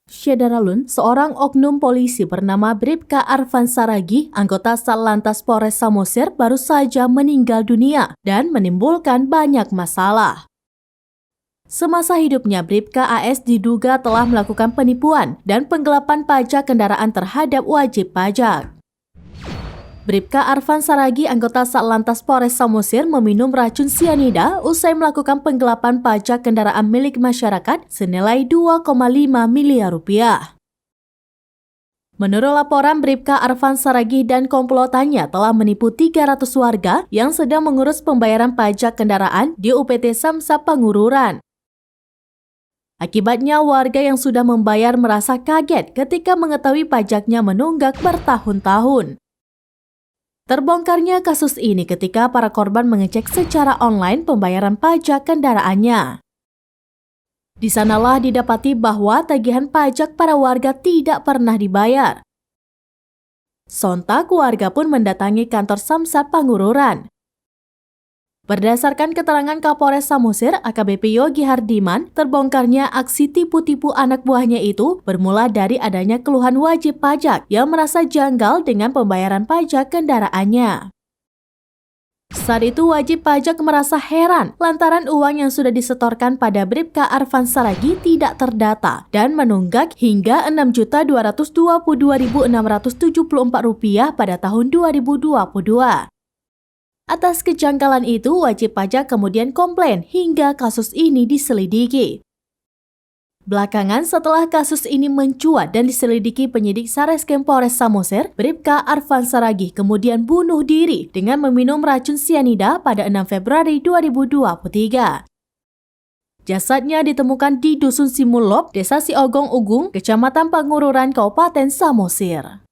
Syedaralun, seorang oknum polisi bernama Bribka Arfan Saragih, anggota Satlantas Polres Samosir, baru saja meninggal dunia dan menimbulkan banyak masalah. Semasa hidupnya, Bribka AS diduga telah melakukan penipuan dan penggelapan pajak kendaraan terhadap wajib pajak. Bribka Arfan Saragih, anggota Satlantas Polres Samosir, meminum racun sianida usai melakukan penggelapan pajak kendaraan milik masyarakat senilai 2,5 miliar rupiah. Menurut laporan, Bribka Arfan Saragih dan komplotannya telah menipu 300 warga yang sedang mengurus pembayaran pajak kendaraan di UPT Samsat Pangururan. Akibatnya, warga yang sudah membayar merasa kaget ketika mengetahui pajaknya menunggak bertahun-tahun. Terbongkarnya kasus ini ketika para korban mengecek secara online pembayaran pajak kendaraannya. Di sanalah didapati bahwa tagihan pajak para warga tidak pernah dibayar. Sontak warga pun mendatangi kantor Samsat Pangururan. Berdasarkan keterangan Kapolres Samosir, AKBP Yogi Hardiman, terbongkarnya aksi tipu-tipu anak buahnya itu bermula dari adanya keluhan wajib pajak yang merasa janggal dengan pembayaran pajak kendaraannya. Saat itu wajib pajak merasa heran lantaran uang yang sudah disetorkan pada Bribka Arfan Saragih tidak terdata dan menunggak hingga Rp6.022.674 pada tahun 2022. Atas kejanggalan itu, wajib pajak kemudian komplain hingga kasus ini diselidiki. Belakangan, setelah kasus ini mencuat dan diselidiki penyidik Satreskrim Polres Samosir, Bribka Arfan Saragih kemudian bunuh diri dengan meminum racun sianida pada 6 Februari 2023. Jasadnya ditemukan di Dusun Simulop, Desa Siogong Ugung, Kecamatan Pangururan, Kabupaten Samosir.